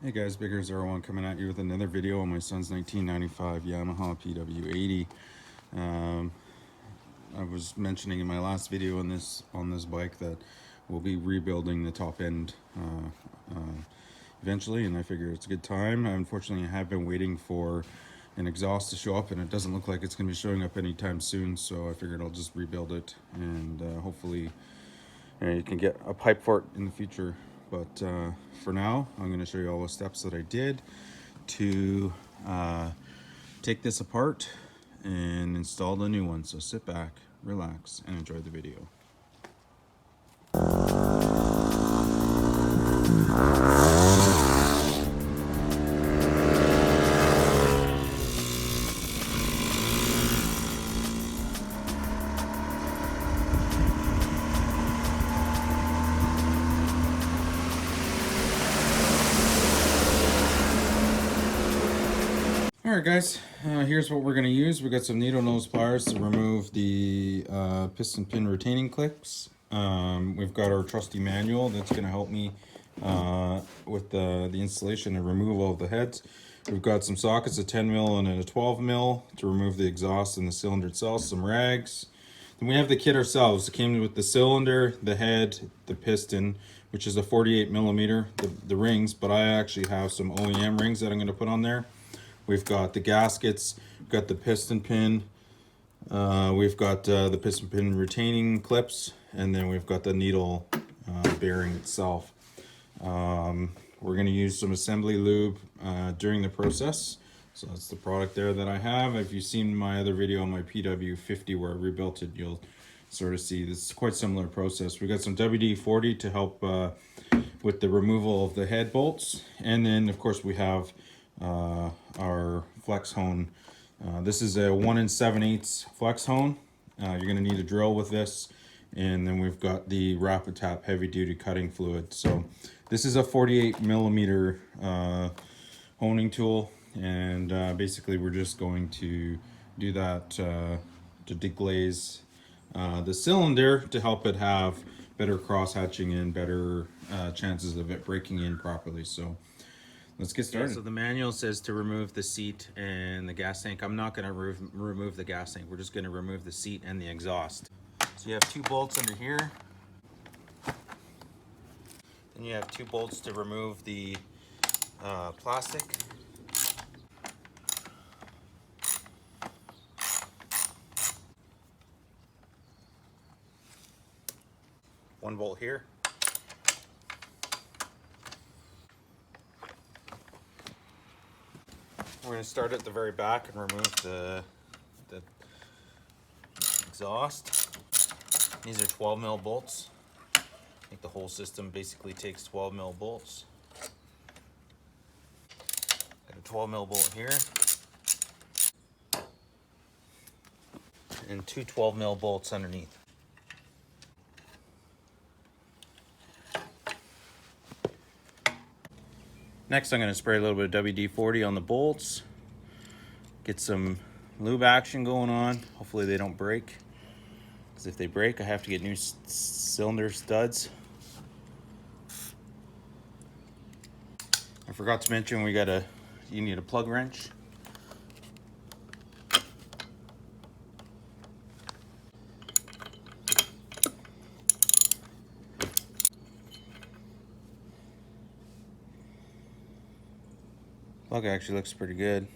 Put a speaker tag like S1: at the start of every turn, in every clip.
S1: Hey guys, Bigger01 coming at you with another video on my son's 1995 Yamaha PW80. I was mentioning in my last video on this bike that we'll be rebuilding the top end eventually, and I figure it's a good time. Unfortunately, I have been waiting for an exhaust to show up, and it doesn't look like it's going to be showing up anytime soon, so I figured I'll just rebuild it, and hopefully you can get a pipe for it in the future. But for now, I'm going to show you all the steps that I did to take this apart and install the new one. So sit back, relax, and enjoy the video. Alright guys, here's what we're going to use. We've got some needle nose pliers to remove the piston pin retaining clips. We've got our trusty manual that's going to help me with the installation and removal of the heads. We've got some sockets, a 10 mil and a 12 mil to remove the exhaust and the cylinder itself, some rags. Then we have the kit ourselves. It came with the cylinder, the head, the piston, which is a 48 millimeter, the rings, but I actually have some OEM rings that I'm going to put on there. We've got the gaskets, we've got the piston pin, we've got the piston pin retaining clips, and then we've got the needle bearing itself. We're going to use some assembly lube during the process. So that's the product there that I have. If you've seen my other video on my PW50 where I rebuilt it, you'll sort of see this is quite similar process. We got some WD-40 to help with the removal of the head bolts, and then of course we have our Flexhone. This is a 1 7/8 Flexhone. You're going to need a drill with this, and then we've got the Rapid Tap heavy duty cutting fluid. So this is a 48 millimeter honing tool, and basically we're just going to do that to deglaze the cylinder to help it have better cross hatching and better chances of it breaking in properly. So let's get started. So the manual says to remove the seat and the gas tank. I'm not going to remove the gas tank. We're just going to remove the seat and the exhaust. So you have 2 bolts under here. Then you have 2 bolts to remove the plastic. One bolt here. We're going to start at the very back and remove the exhaust. These are 12 mil bolts. I think the whole system basically takes 12 mil bolts. Got a 12 mil bolt here. And 2 12 mil bolts underneath. Next, I'm going to spray a little bit of WD-40 on the bolts. Get some lube action going on. Hopefully they don't break. Because if they break, I have to get new cylinder studs. I forgot to mention you need a plug wrench. Plug actually looks pretty good.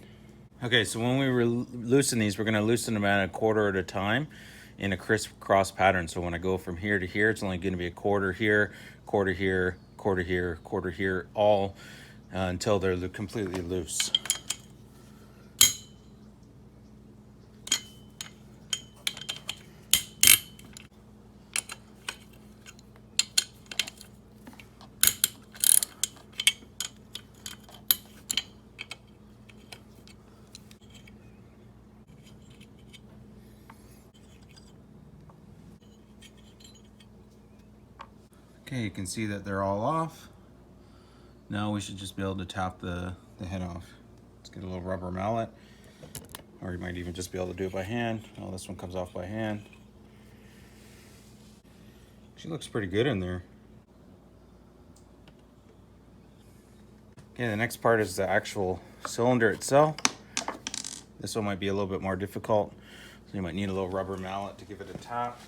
S1: Okay, so when we loosen these, we're going to loosen them at a quarter at a time in a crisscross pattern. So when I go from here to here, it's only going to be a quarter here, quarter here, quarter here, quarter here, all until they're completely loose. Okay, you can see that they're all off. Now we should just be able to tap the head off. Let's get a little rubber mallet, or you might even just be able to do it by hand. Oh, this one comes off by hand. She looks pretty good in there. Okay, the next part is the actual cylinder itself. This one might be a little bit more difficult, so you might need a little rubber mallet to give it a tap.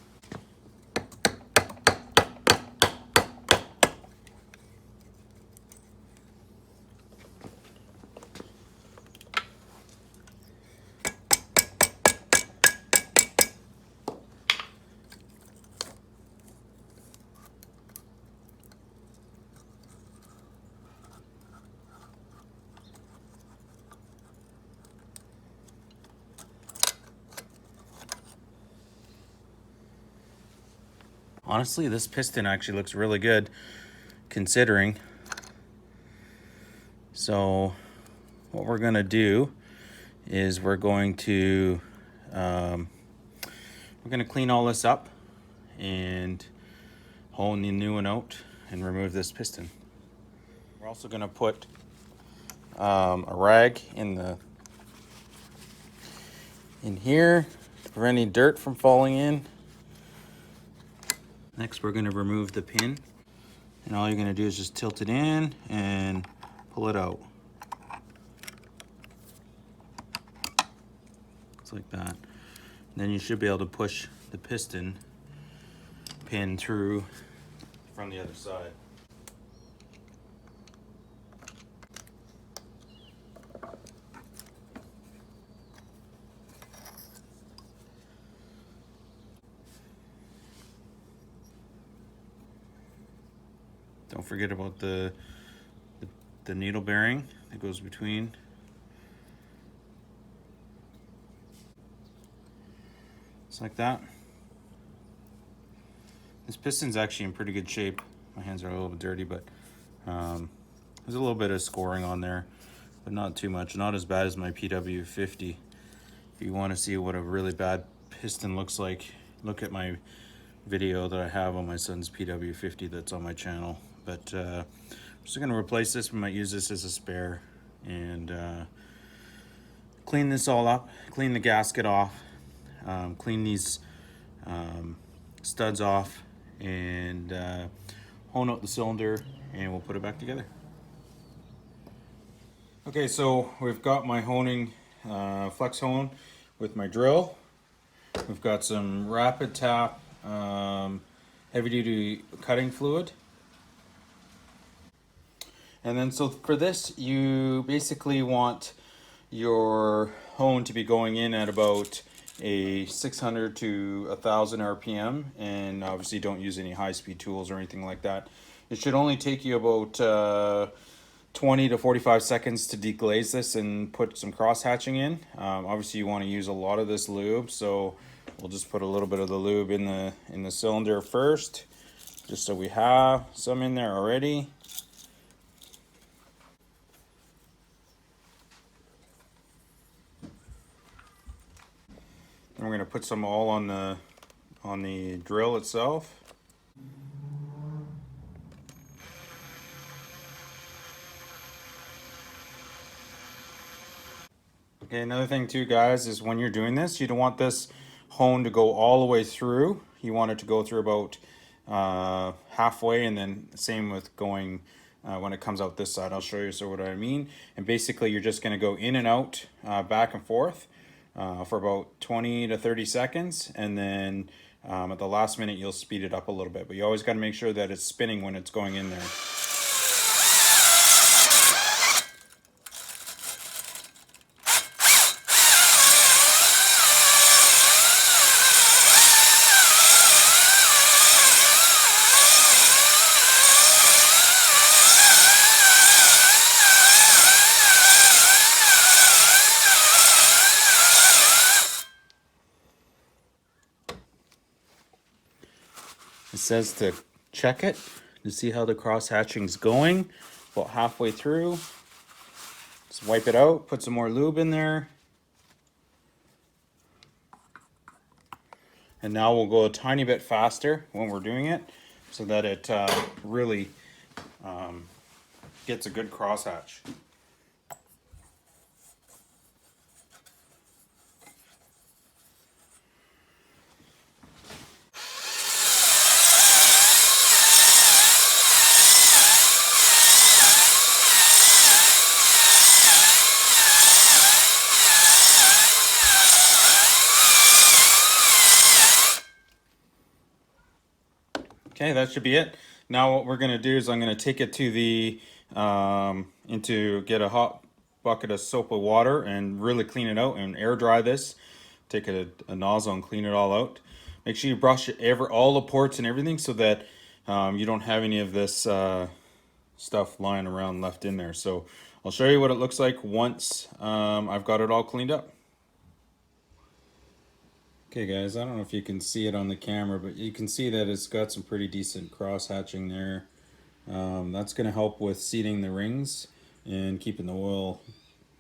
S1: Honestly, this piston actually looks really good considering. So what we're gonna do is we're going to clean all this up and hone the new one out and remove this piston. We're also gonna put a rag in here to prevent any dirt from falling in. Next, we're gonna remove the pin, and all you're gonna do is just tilt it in and pull it out. Just like that. And then you should be able to push the piston pin through from the other side. Don't forget about the needle bearing that goes between. Just like that. This piston's actually in pretty good shape. My hands are a little bit dirty, but there's a little bit of scoring on there, but not too much. Not as bad as my PW50. If you want to see what a really bad piston looks like, look at my video that I have on my son's PW50 that's on my channel. But I'm just going to replace this. We might use this as a spare and clean this all up, clean the gasket off, clean these studs off, and hone out the cylinder, and we'll put it back together. Okay, so we've got my honing Flexhone with my drill. We've got some rapid tap heavy duty cutting fluid. And then so for this, you basically want your hone to be going in at about a 600 to 1000 RPM, and obviously don't use any high-speed tools or anything like that. It should only take you about 20 to 45 seconds to deglaze this and put some cross hatching in. Obviously you want to use a lot of this lube, so we'll just put a little bit of the lube in the cylinder first, just so we have some in there already. And we're going to put some all on the drill itself. Okay, another thing too, guys, is when you're doing this, you don't want this hone to go all the way through. You want it to go through about halfway, and then same with going when it comes out this side. I'll show you what I mean. And basically you're just going to go in and out, back and forth for about 20 to 30 seconds, and then at the last minute you'll speed it up a little bit, but you always got to make sure that it's spinning when it's going in there. It says to check it to see how the cross hatching's going. About halfway through, just wipe it out, put some more lube in there. And now we'll go a tiny bit faster when we're doing it, so that it really gets a good cross hatch. Okay, that should be it. Now what we're gonna do is I'm gonna take it to the get a hot bucket of soap with water and really clean it out and air dry this. Take a nozzle and clean it all out. Make sure you brush all the ports and everything so that you don't have any of this stuff lying around left in there. So I'll show you what it looks like once I've got it all cleaned up. Okay guys, I don't know if you can see it on the camera, but you can see that it's got some pretty decent cross hatching there. That's going to help with seating the rings and keeping the oil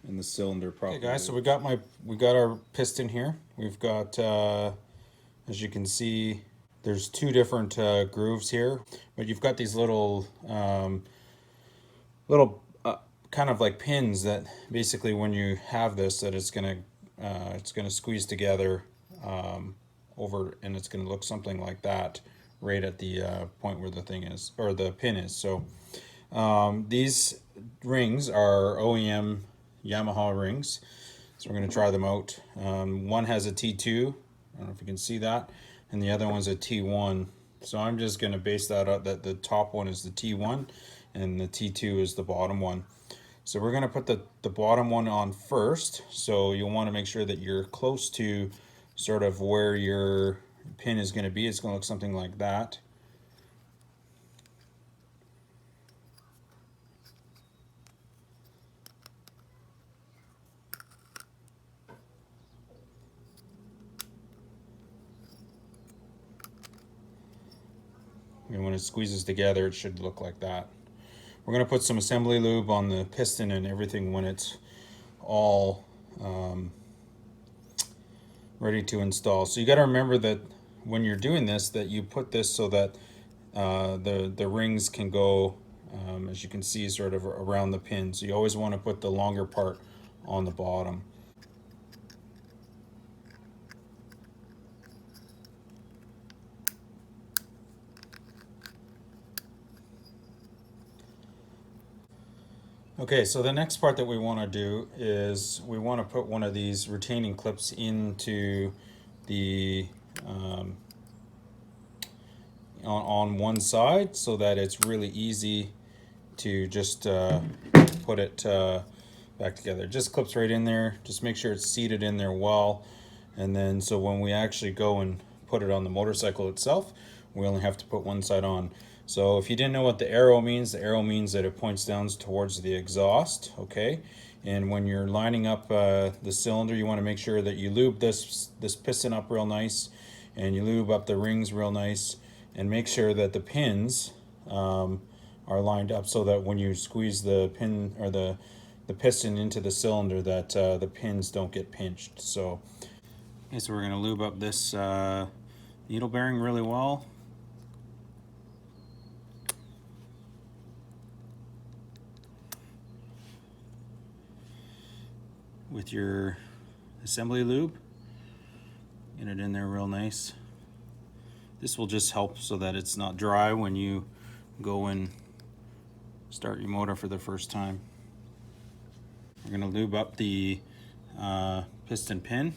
S1: in the cylinder properly. Okay guys, so we got our piston here. We've got, as you can see, there's two different grooves here, but you've got these little kind of like pins that basically when you have this, that it's gonna squeeze together over, and it's gonna look something like that right at the point where the thing is, or the pin is. So these rings are OEM Yamaha rings, so we're gonna try them out. One has a T2, I don't know if you can see that, and the other one's a T1. So I'm just gonna base that out that the top one is the T1 and the T2 is the bottom one. So we're gonna put the bottom one on first. So you'll wanna make sure that you're close to sort of where your pin is gonna be. It's gonna look something like that. And when it squeezes together, it should look like that. We're going to put some assembly lube on the piston and everything when it's all ready to install. So you got to remember that when you're doing this, that you put this so that the rings can go, as you can see, sort of around the pin. So you always want to put the longer part on the bottom. Okay, so the next part that we want to do is we want to put one of these retaining clips into the on one side so that it's really easy to just put it back together. It just clips right in there. Just make sure it's seated in there well, and then so when we actually go and put it on the motorcycle itself, we only have to put one side on. So if you didn't know what the arrow means that it points down towards the exhaust, okay? And when you're lining up the cylinder, you want to make sure that you lube this piston up real nice, and you lube up the rings real nice, and make sure that the pins are lined up so that when you squeeze the pin or the piston into the cylinder, that the pins don't get pinched. So, okay, so we're going to lube up this needle bearing really well. With your assembly lube, get it in there real nice. This will just help so that it's not dry when you go and start your motor for the first time. We're going to lube up the piston pin.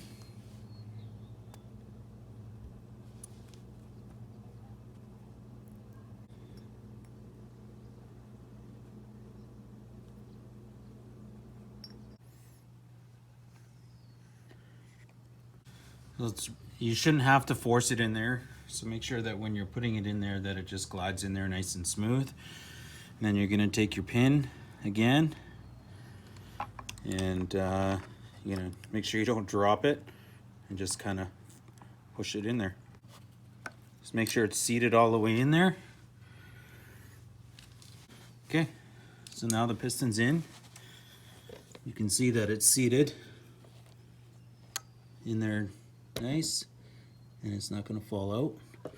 S1: You shouldn't have to force it in there, so make sure that when you're putting it in there that it just glides in there nice and smooth. And then you're going to take your pin again and you know, make sure you don't drop it and just kind of push it in there. Just make sure it's seated all the way in there. Okay, so now the piston's in. You can see that it's seated in there nice, and it's not going to fall out.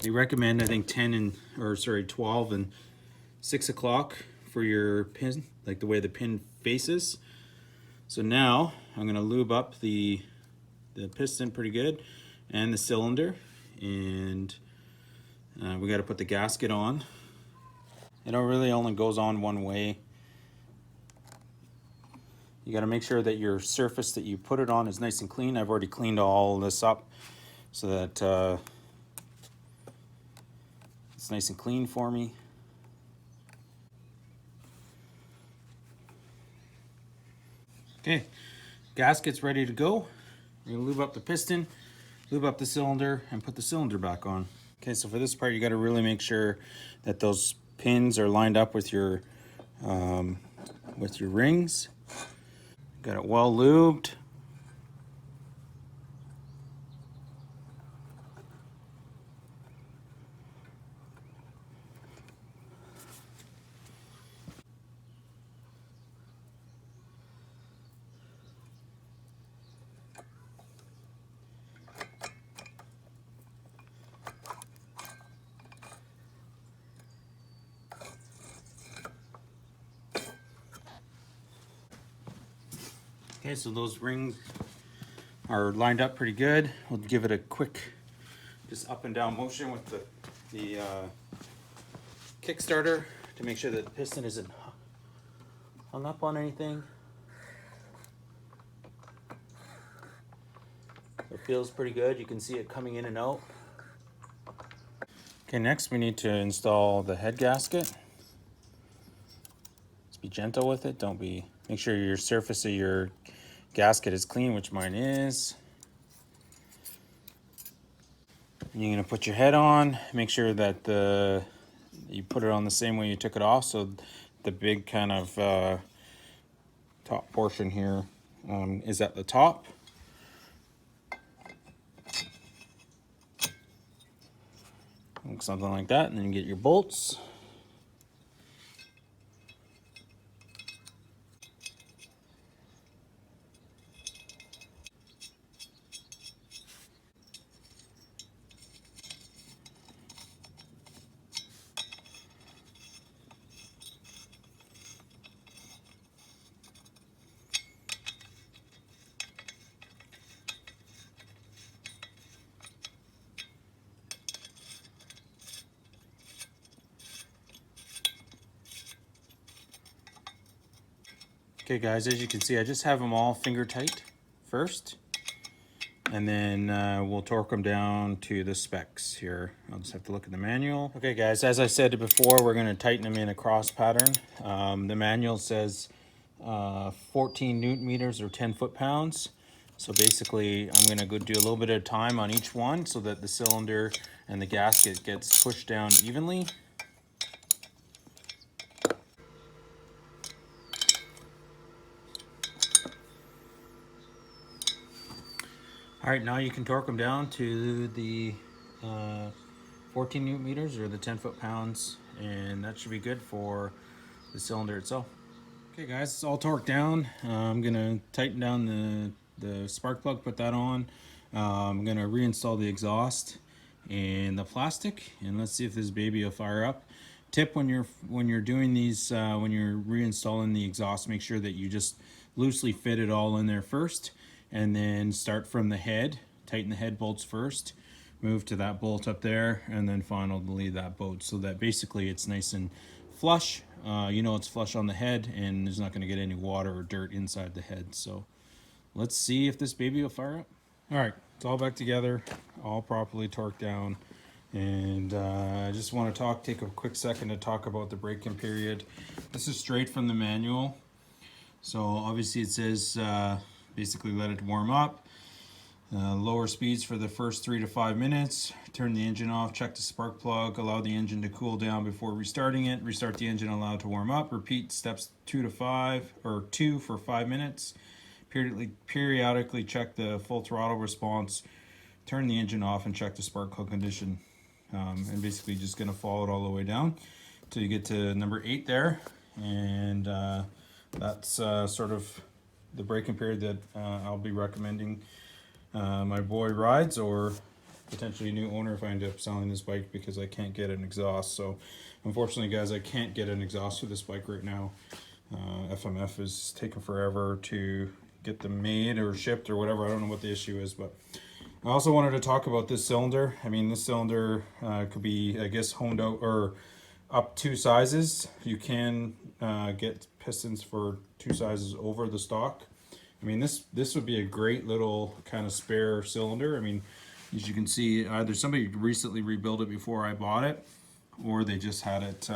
S1: They recommend, I think, 12 and 6 o'clock for your pin, like the way the pin faces. So now I'm going to lube up the piston pretty good and the cylinder, and we got to put the gasket on. It really only goes on one way. You got to make sure that your surface that you put it on is nice and clean. I've already cleaned all this up so that it's nice and clean for me. Okay, gasket's ready to go. We're gonna lube up the piston, lube up the cylinder, and put the cylinder back on. Okay, so for this part, you got to really make sure that those pins are lined up with your rings. Got it well lubed. Okay, so those rings are lined up pretty good. We'll give it a quick, just up and down motion with the Kickstarter to make sure that the piston isn't hung up on anything. It feels pretty good. You can see it coming in and out. Okay, next we need to install the head gasket. Just be gentle with it. Make sure your surface of your gasket is clean, which mine is. And you're gonna put your head on. Make sure that you put it on the same way you took it off, so the big kind of top portion here is at the top. Something like that, and then you get your bolts. Okay guys, as you can see, I just have them all finger tight first, and then we'll torque them down to the specs here. I'll just have to look at the manual. Okay guys, as I said before, we're gonna tighten them in a cross pattern. The manual says 14 Newton meters or 10 foot-pounds. So basically, I'm gonna go do a little bit of time on each one so that the cylinder and the gasket gets pushed down evenly. All right, now you can torque them down to the 14 Newton meters or the 10 foot-pounds, and that should be good for the cylinder itself. Okay guys, it's all torqued down. I'm gonna tighten down the spark plug, put that on. I'm gonna reinstall the exhaust and the plastic, and let's see if this baby will fire up. Tip when you're doing these, when you're reinstalling the exhaust, make sure that you just loosely fit it all in there first, and then start from the head. Tighten the head bolts first, move to that bolt up there, and then finally that bolt, so that basically it's nice and flush. You know it's flush on the head, and there's not going to get any water or dirt inside the head. So let's see if this baby will fire up. All right, it's all back together, all properly torqued down. And I just want to take a quick second to talk about the break-in period. This is straight from the manual. So obviously it says basically let it warm up. Lower speeds for the first 3 to 5 minutes. Turn the engine off, check the spark plug, allow the engine to cool down before restarting it. Restart the engine, allow it to warm up. Repeat steps 2 for 5 minutes. Periodically check the full throttle response. Turn the engine off and check the spark plug condition. And basically just going to follow it all the way down till you get to number 8 there. And that's sort of the break-in period that I'll be recommending my boy rides, or potentially a new owner if I end up selling this bike because I can't get an exhaust. So unfortunately guys, I can't get an exhaust for this bike right now. FMF is taking forever to get them made or shipped or whatever. I don't know what the issue is, but I also wanted to talk about this cylinder. I mean, this cylinder could be, I guess, honed out or up 2 sizes. You can get pistons for 2 sizes over the stock. I mean, this would be a great little kind of spare cylinder. I mean, as you can see, either somebody recently rebuilt it before I bought it, or they just had it,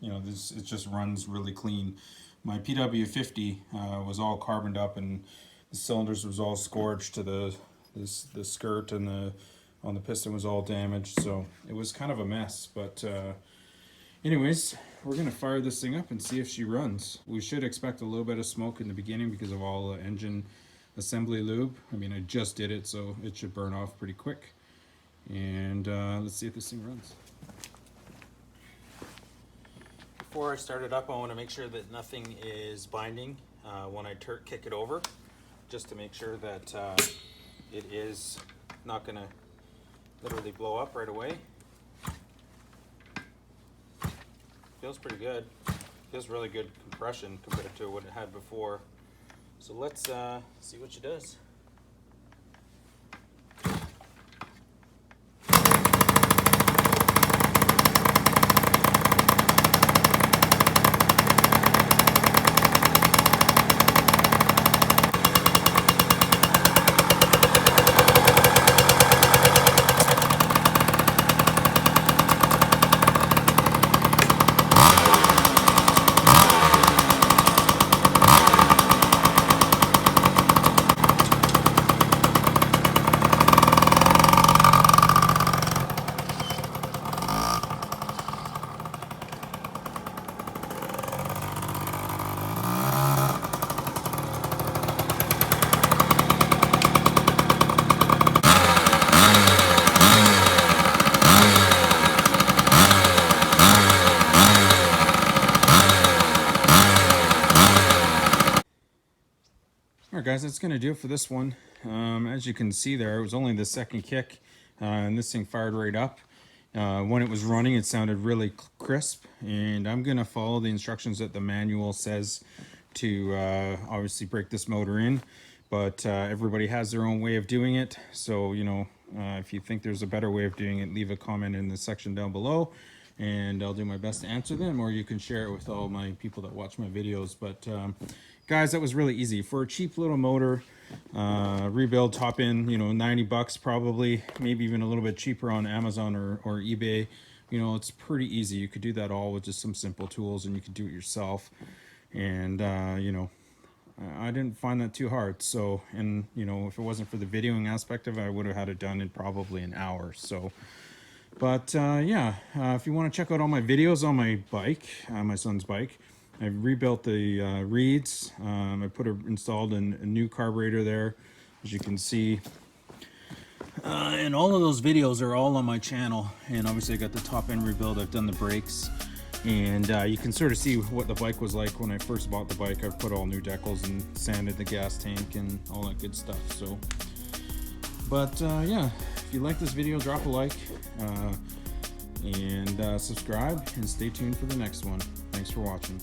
S1: you know, it just runs really clean. My PW50 was all carboned up, and the cylinders was all scorched to the skirt, and on the piston was all damaged, so it was kind of a mess. But anyways, we're gonna fire this thing up and see if she runs. We should expect a little bit of smoke in the beginning because of all the engine assembly lube. I mean, I just did it, so it should burn off pretty quick. And let's see if this thing runs. Before I start it up, I want to make sure that nothing is binding when I kick it over, just to make sure that it is not going to literally blow up right away. Feels pretty good. Feels really good compression compared to what it had before. So let's see what she does. Alright guys, that's going to do it for this one. As you can see there, it was only the second kick, and this thing fired right up. When it was running, it sounded really crisp, and I'm going to follow the instructions that the manual says to obviously break this motor in, but everybody has their own way of doing it. So, you know, if you think there's a better way of doing it, leave a comment in the section down below, and I'll do my best to answer them, or you can share it with all my people that watch my videos. But guys, that was really easy for a cheap little motor. Rebuild top end, you know, 90 bucks probably, maybe even a little bit cheaper on Amazon or eBay. You know, it's pretty easy. You could do that all with just some simple tools, and you could do it yourself. And you know, I didn't find that too hard. So, and you know, if it wasn't for the videoing aspect of it, I would have had it done in probably an hour. So, but yeah, if you want to check out all my videos on my bike, my son's bike, I rebuilt the reeds. I installed a new carburetor there, as you can see. And all of those videos are all on my channel. And obviously I got the top end rebuild. I've done the brakes. And you can sort of see what the bike was like when I first bought the bike. I've put all new decals and sanded the gas tank and all that good stuff. So, but yeah, if you like this video, drop a like and subscribe, and stay tuned for the next one. Thanks for watching.